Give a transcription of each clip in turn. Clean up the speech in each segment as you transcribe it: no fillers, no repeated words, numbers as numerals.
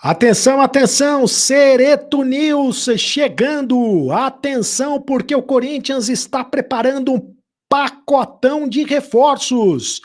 Atenção, atenção, Cereto News chegando. Atenção, porque o Corinthians está preparando um pacotão de reforços.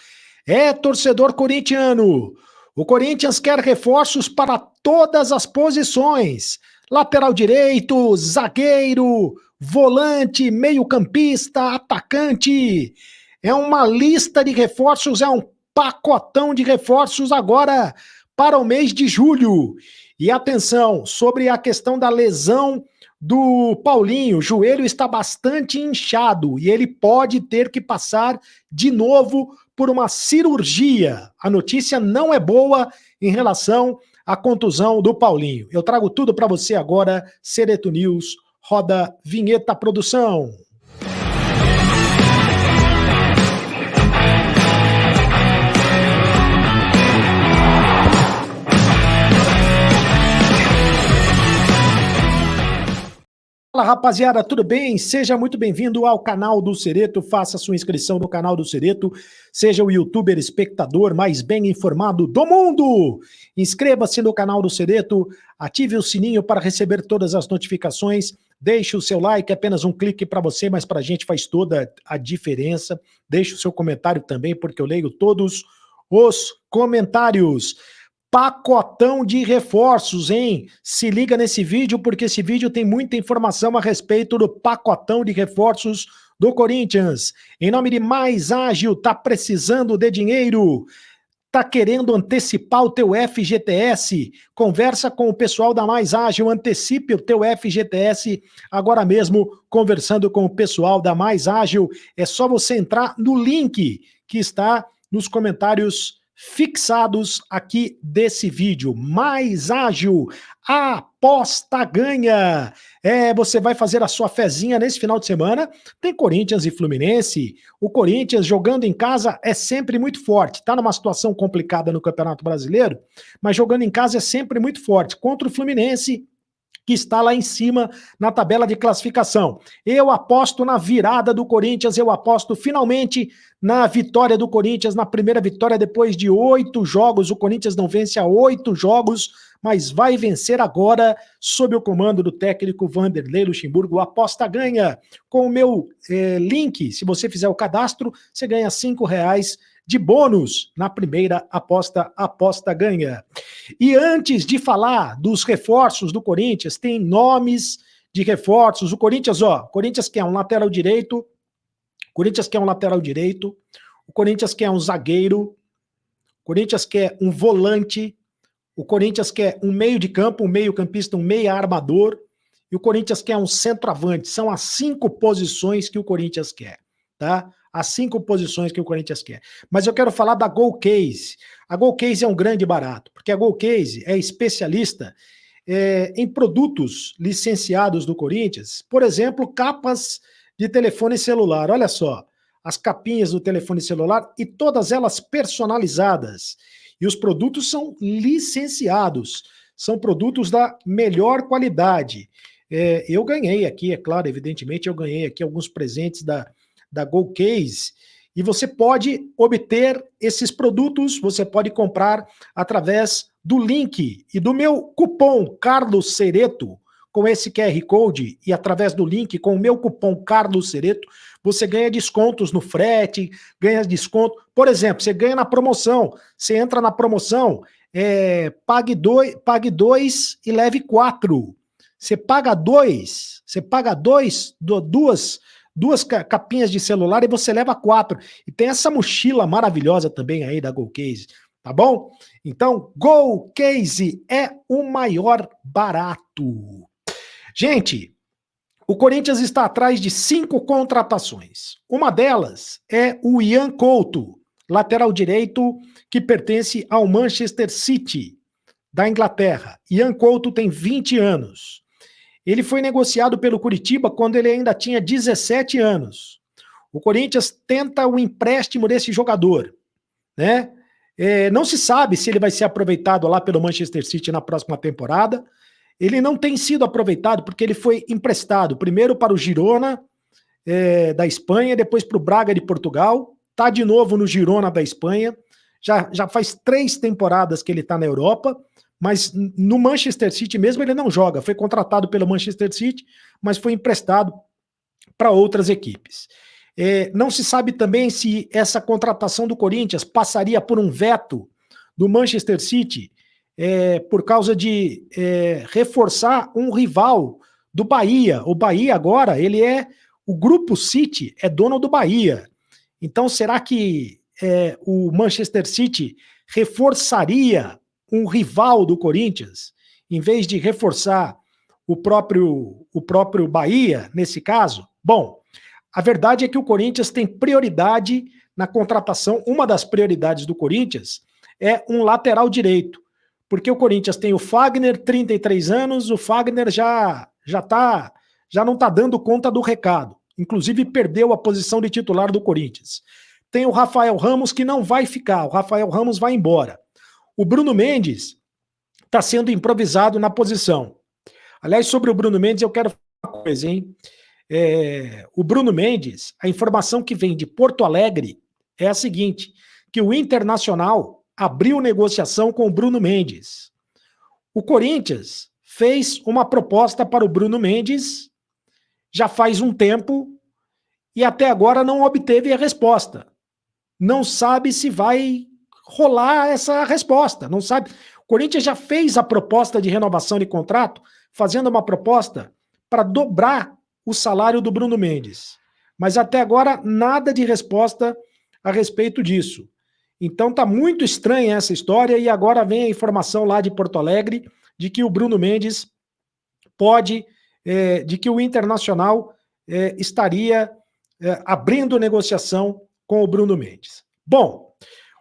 Torcedor corintiano, o Corinthians quer reforços para todas as posições: lateral direito, zagueiro, volante, meio-campista, atacante. É uma lista de reforços, é um pacotão de reforços agora para o mês de julho. E atenção, sobre a questão da lesão do Paulinho, o joelho está bastante inchado e ele pode ter que passar de novo por uma cirurgia. A notícia não é boa em relação à contusão do Paulinho. Eu trago tudo para você agora, Cereto News, roda vinheta produção. Fala, rapaziada, tudo bem? Seja muito bem-vindo ao canal do Cereto, faça sua inscrição no canal do Cereto, seja o youtuber espectador mais bem informado do mundo. Inscreva-se no canal do Cereto, ative o sininho para receber todas as notificações, deixe o seu like, apenas um clique para você, mas para a gente faz toda a diferença. Deixe o seu comentário também, porque eu leio todos os comentários. Pacotão de reforços, hein? Se liga nesse vídeo, porque esse vídeo tem muita informação a respeito do pacotão de reforços do Corinthians. Em nome de Mais Ágil, tá precisando de dinheiro? Tá querendo antecipar o teu FGTS? Conversa com o pessoal da Mais Ágil, antecipe o teu FGTS agora mesmo, conversando com o pessoal da Mais Ágil. É só você entrar no link que está nos comentários fixados aqui desse vídeo. Mais Ágil, a aposta ganha. Você vai fazer a sua fezinha nesse final de semana. Tem Corinthians e Fluminense. O Corinthians jogando em casa é sempre muito forte. Tá numa situação complicada no Campeonato Brasileiro, mas jogando em casa é sempre muito forte. Contra o Fluminense, que está lá em cima na tabela de classificação. Eu aposto na virada do Corinthians, eu aposto finalmente na vitória do Corinthians, na primeira vitória depois de 8 jogos. O Corinthians não vence há 8 jogos, mas vai vencer agora sob o comando do técnico Vanderlei Luxemburgo. A aposta ganha. Com o meu link, se você fizer o cadastro, você ganha R$5 de bônus na primeira aposta. Aposta ganha. E antes de falar dos reforços do Corinthians, tem nomes de reforços. O Corinthians quer um lateral direito, o Corinthians quer um zagueiro, o Corinthians quer um volante, o Corinthians quer um meio de campo, um meio-campista, um meia armador, e o Corinthians quer um centroavante. São as 5 posições que o Corinthians quer, tá? As 5 posições que o Corinthians quer. Mas eu quero falar da Golcase. A Golcase é um grande barato, porque a Golcase é especialista em produtos licenciados do Corinthians. Por exemplo, capas de telefone celular. Olha só, as capinhas do telefone celular e todas elas personalizadas. E os produtos são licenciados. São produtos da melhor qualidade. Eu ganhei aqui, é claro, evidentemente, eu ganhei aqui alguns presentes da Golcase, e você pode obter esses produtos, você pode comprar através do link e do meu cupom Carlos Cereto, com esse QR Code, e através do link com o meu cupom Carlos Cereto, você ganha descontos no frete, ganha desconto. Por exemplo, você ganha na promoção, você entra na promoção, pague dois e leve 4. Você paga duas capinhas de celular e você leva 4. E tem essa mochila maravilhosa também aí da Golcase, tá bom? Então, Golcase é o maior barato. Gente, o Corinthians está atrás de 5 contratações. Uma delas é o Ian Couto, lateral direito que pertence ao Manchester City, da Inglaterra. Ian Couto tem 20 anos. Ele foi negociado pelo Curitiba quando ele ainda tinha 17 anos. O Corinthians tenta o empréstimo desse jogador, né? Não se sabe se ele vai ser aproveitado lá pelo Manchester City na próxima temporada. Ele não tem sido aproveitado porque ele foi emprestado primeiro para o Girona da Espanha, depois para o Braga de Portugal, está de novo no Girona da Espanha. Já faz 3 temporadas que ele está na Europa, mas no Manchester City mesmo ele não joga. Foi contratado pelo Manchester City, mas foi emprestado para outras equipes. Não se sabe também se essa contratação do Corinthians passaria por um veto do Manchester City por causa de reforçar um rival do Bahia. O Bahia agora, o Grupo City é dono do Bahia. Então, será que o Manchester City reforçaria um rival do Corinthians, em vez de reforçar o próprio Bahia, nesse caso? Bom, a verdade é que o Corinthians tem prioridade na contratação. Uma das prioridades do Corinthians é um lateral direito, porque o Corinthians tem o Fagner, 33 anos, o Fagner já não está dando conta do recado. Inclusive perdeu a posição de titular do Corinthians. Tem o Rafael Ramos, que não vai ficar, o Rafael Ramos vai embora. O Bruno Mendes está sendo improvisado na posição. Aliás, sobre o Bruno Mendes eu quero falar uma coisa, hein? O Bruno Mendes, a informação que vem de Porto Alegre é a seguinte, que o Internacional abriu negociação com o Bruno Mendes. O Corinthians fez uma proposta para o Bruno Mendes já faz um tempo e até agora não obteve a resposta. Não sabe se vai rolar essa resposta, não sabe. O Corinthians já fez a proposta de renovação de contrato, fazendo uma proposta para dobrar o salário do Bruno Mendes. Mas até agora nada de resposta a respeito disso. Então tá muito estranha essa história e agora vem a informação lá de Porto Alegre de que o Bruno Mendes de que o Internacional estaria abrindo negociação com o Bruno Mendes. Bom,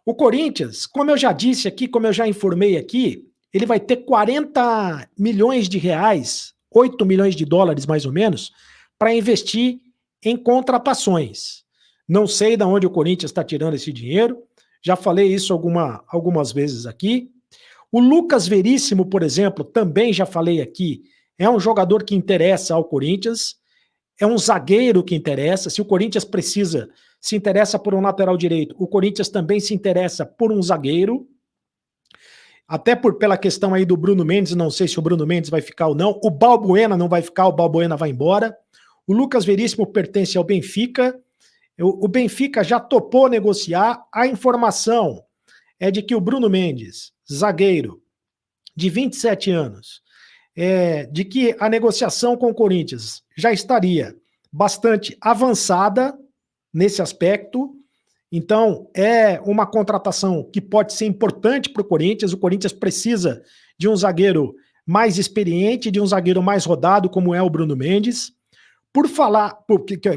o Corinthians, como eu já disse aqui, como eu já informei aqui, ele vai ter 40 milhões de reais, 8 milhões de dólares mais ou menos, para investir em contratações. Não sei de onde o Corinthians está tirando esse dinheiro, já falei isso algumas vezes aqui. O Lucas Veríssimo, por exemplo, também já falei aqui, é um jogador que interessa ao Corinthians, é um zagueiro que interessa. Se o Corinthians se interessa por um lateral direito, o Corinthians também se interessa por um zagueiro, até pela questão aí do Bruno Mendes, não sei se o Bruno Mendes vai ficar ou não, o Balbuena não vai ficar, o Balbuena vai embora. O Lucas Veríssimo pertence ao Benfica, o Benfica já topou negociar. A informação é de que o Bruno Mendes, zagueiro, de 27 anos, de que a negociação com o Corinthians já estaria bastante avançada nesse aspecto. Então, é uma contratação que pode ser importante para o Corinthians. O Corinthians precisa de um zagueiro mais experiente, de um zagueiro mais rodado, como é o Bruno Mendes.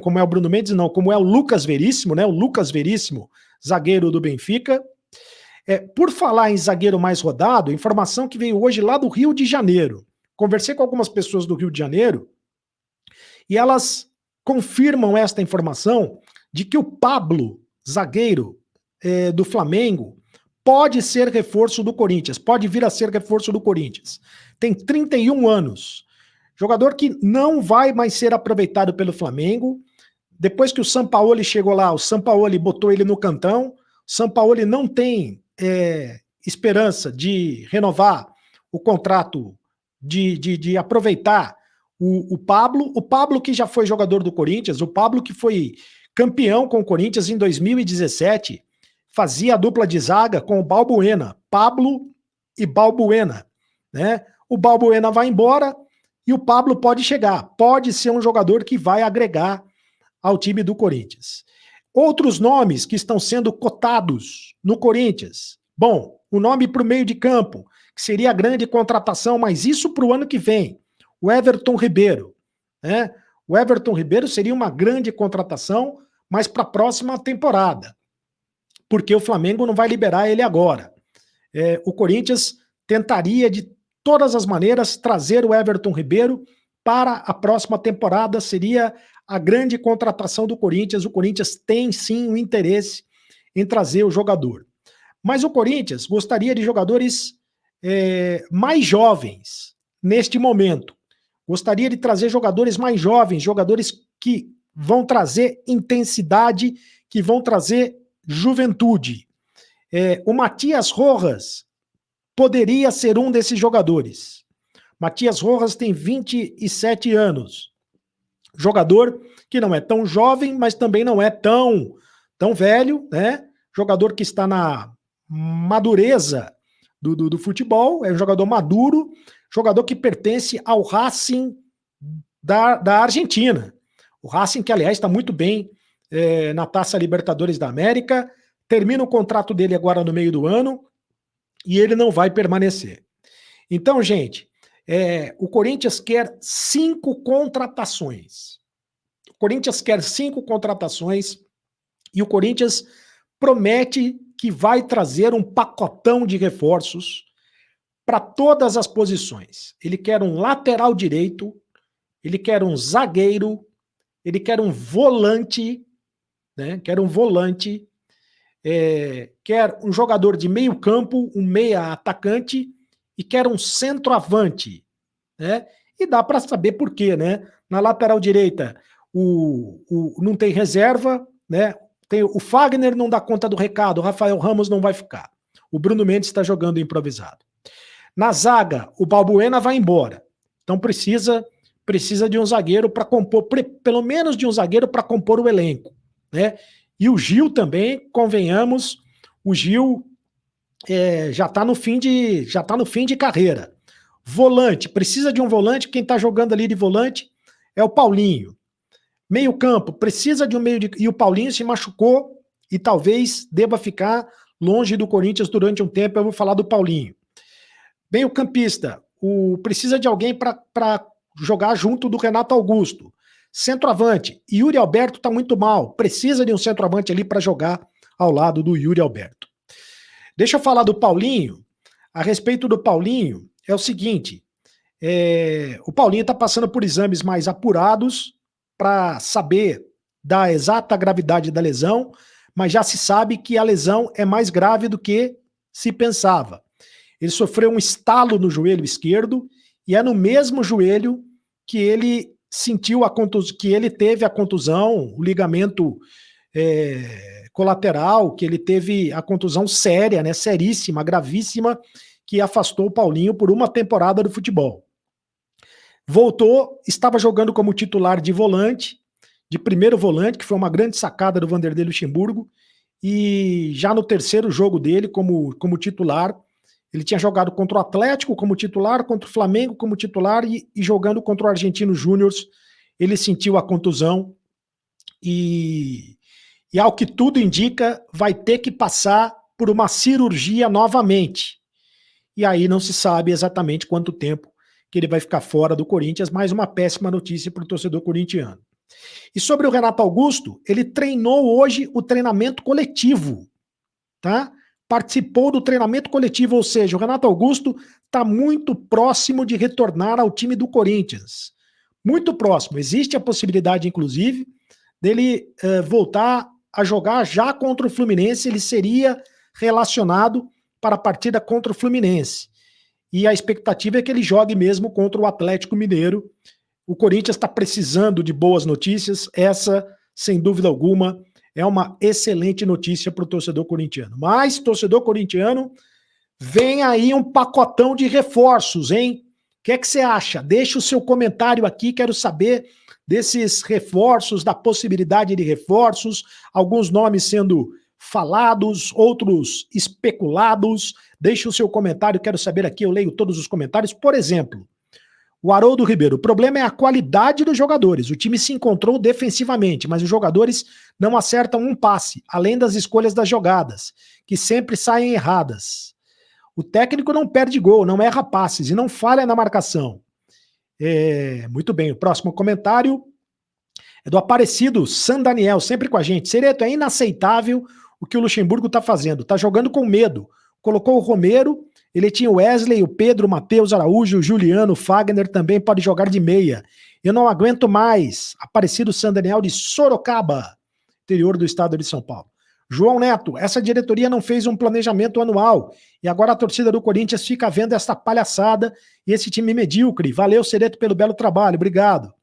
Como é o Bruno Mendes, não, como é o Lucas Veríssimo, né? O Lucas Veríssimo, zagueiro do Benfica. Por falar em zagueiro mais rodado, informação que veio hoje lá do Rio de Janeiro. Conversei com algumas pessoas do Rio de Janeiro e elas confirmam esta informação de que o Pablo, zagueiro do Flamengo, pode ser reforço do Corinthians, pode vir a ser reforço do Corinthians. Tem 31 anos. Jogador que não vai mais ser aproveitado pelo Flamengo. Depois que o Sampaoli chegou lá, o Sampaoli botou ele no cantão. O Sampaoli não tem esperança de renovar o contrato, de aproveitar o Pablo que já foi jogador do Corinthians, o Pablo que foi campeão com o Corinthians em 2017, fazia a dupla de zaga com o Balbuena, Pablo e Balbuena, né? O Balbuena vai embora e o Pablo pode chegar, pode ser um jogador que vai agregar ao time do Corinthians. Outros nomes que estão sendo cotados no Corinthians. Bom, o nome para o meio de campo, que seria a grande contratação, mas isso para o ano que vem. O Everton Ribeiro. Né? O Everton Ribeiro seria uma grande contratação, mas para a próxima temporada. Porque o Flamengo não vai liberar ele agora. O Corinthians tentaria de todas as maneiras trazer o Everton Ribeiro para a próxima temporada, seria a grande contratação do Corinthians. O Corinthians tem sim o interesse em trazer o jogador. Mas o Corinthians gostaria de jogadores mais jovens neste momento. Gostaria de trazer jogadores mais jovens, jogadores que vão trazer intensidade, que vão trazer juventude. O Matias Rojas poderia ser um desses jogadores. Matias Rojas tem 27 anos. Jogador que não é tão jovem, mas também não é tão velho, né? Jogador que está na madureza do futebol, é um jogador maduro, jogador que pertence ao Racing da Argentina. O Racing, que aliás está muito bem na Taça Libertadores da América, termina o contrato dele agora no meio do ano e ele não vai permanecer. Então, gente, o Corinthians quer 5 contratações. O Corinthians quer 5 contratações e o Corinthians promete que vai trazer um pacotão de reforços para todas as posições. Ele quer um lateral direito, ele quer um zagueiro, ele quer um volante, né? Quer um volante, quer um jogador de meio campo, um meia atacante e quer um centroavante, né? E dá para saber por quê, né? Na lateral direita, não tem reserva, né? O Fagner não dá conta do recado, o Rafael Ramos não vai ficar. O Bruno Mendes está jogando improvisado. Na zaga, o Balbuena vai embora. Então precisa de um zagueiro para compor, pelo menos de um zagueiro para compor o elenco, né? E o Gil também, convenhamos, o Gil já está no fim de carreira. Volante, precisa de um volante, quem está jogando ali de volante é o Paulinho. Meio campo, precisa de um e o Paulinho se machucou e talvez deva ficar longe do Corinthians durante um tempo, eu vou falar do Paulinho. Meio campista, precisa de alguém para jogar junto do Renato Augusto. Centroavante, Yuri Alberto está muito mal, precisa de um centroavante ali para jogar ao lado do Yuri Alberto. Deixa eu falar do Paulinho. A respeito do Paulinho, é o seguinte, o Paulinho está passando por exames mais apurados para saber da exata gravidade da lesão, mas já se sabe que a lesão é mais grave do que se pensava. Ele sofreu um estalo no joelho esquerdo e é no mesmo joelho que ele sentiu que ele teve a contusão, o ligamento colateral, que ele teve a contusão séria, né, seríssima, gravíssima, que afastou o Paulinho por uma temporada do futebol. Voltou, estava jogando como titular de volante, de primeiro volante, que foi uma grande sacada do Vanderlei Luxemburgo, e já no terceiro jogo dele como titular, ele tinha jogado contra o Atlético como titular, contra o Flamengo como titular e jogando contra o Argentino Júnior, ele sentiu a contusão e ao que tudo indica, vai ter que passar por uma cirurgia novamente. E aí não se sabe exatamente quanto tempo que ele vai ficar fora do Corinthians, mais uma péssima notícia para o torcedor corintiano. E sobre o Renato Augusto, ele treinou hoje o treinamento coletivo, tá? Participou do treinamento coletivo, ou seja, o Renato Augusto está muito próximo de retornar ao time do Corinthians. Muito próximo. Existe a possibilidade, inclusive, dele voltar a jogar já contra o Fluminense, ele seria relacionado para a partida contra o Fluminense. E a expectativa é que ele jogue mesmo contra o Atlético Mineiro. O Corinthians está precisando de boas notícias, essa, sem dúvida alguma, é uma excelente notícia para o torcedor corintiano. Mas, torcedor corintiano, vem aí um pacotão de reforços, hein? O que é que você acha? Deixa o seu comentário aqui, quero saber desses reforços, da possibilidade de reforços, alguns nomes sendo falados, outros especulados. Deixa o seu comentário, quero saber aqui, eu leio todos os comentários. Por exemplo, o Haroldo Ribeiro, o problema é a qualidade dos jogadores. O time se encontrou defensivamente, mas os jogadores não acertam um passe, além das escolhas das jogadas, que sempre saem erradas. O técnico não perde gol, não erra passes e não falha na marcação. Muito bem, o próximo comentário é do Aparecido San Daniel, sempre com a gente. Cereto, é inaceitável o que o Luxemburgo está fazendo. Está jogando com medo. Colocou o Romero, ele tinha o Wesley, o Pedro, o Matheus Araújo, o Juliano, o Fagner também pode jogar de meia. Eu não aguento mais. Aparecido San Daniel de Sorocaba, interior do estado de São Paulo. João Neto, essa diretoria não fez um planejamento anual e agora a torcida do Corinthians fica vendo essa palhaçada e esse time medíocre. Valeu, Cereto, pelo belo trabalho. Obrigado.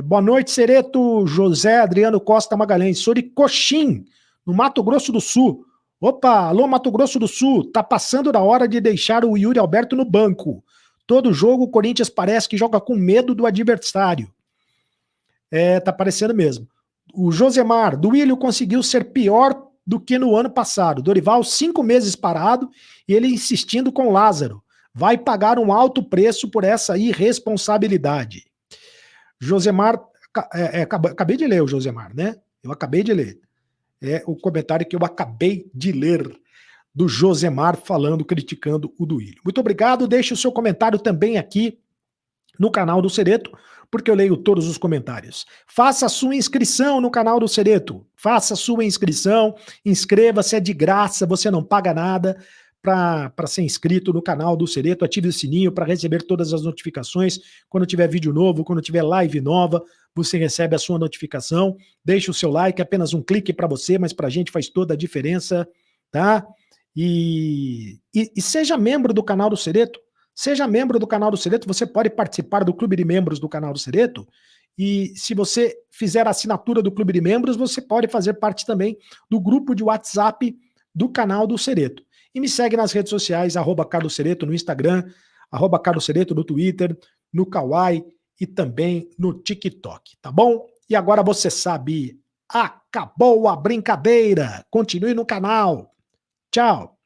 Boa noite, Cereto. José Adriano Costa Magalhães. Sou de Coxim, no Mato Grosso do Sul. Opa, alô Mato Grosso do Sul, tá passando da hora de deixar o Yuri Alberto no banco. Todo jogo o Corinthians parece que joga com medo do adversário. Tá parecendo mesmo. O Josemar, Duílio conseguiu ser pior do que no ano passado. Dorival, 5 meses parado e ele insistindo com Lázaro. Vai pagar um alto preço por essa irresponsabilidade. Josemar, acabei de ler o Josemar, né? Eu acabei de ler. É o comentário que eu acabei de ler do Josemar falando, criticando o Duílio. Muito obrigado, deixe o seu comentário também aqui no canal do Cereto, porque eu leio todos os comentários. Faça a sua inscrição no canal do Cereto. Faça a sua inscrição, inscreva-se, é de graça, você não paga nada para ser inscrito no canal do Cereto. Ative o sininho para receber todas as notificações. Quando tiver vídeo novo, quando tiver live nova, você recebe a sua notificação. Deixe o seu like, apenas um clique para você, mas para a gente faz toda a diferença, tá? E seja membro do canal do Cereto. Seja membro do canal do Cereto, você pode participar do clube de membros do canal do Cereto, e se você fizer a assinatura do clube de membros, você pode fazer parte também do grupo de WhatsApp do canal do Cereto. E me segue nas redes sociais, @CarlosCereto no Instagram, @CarlosCereto no Twitter, no Kawaii e também no TikTok, tá bom? E agora você sabe, acabou a brincadeira. Continue no canal. Tchau.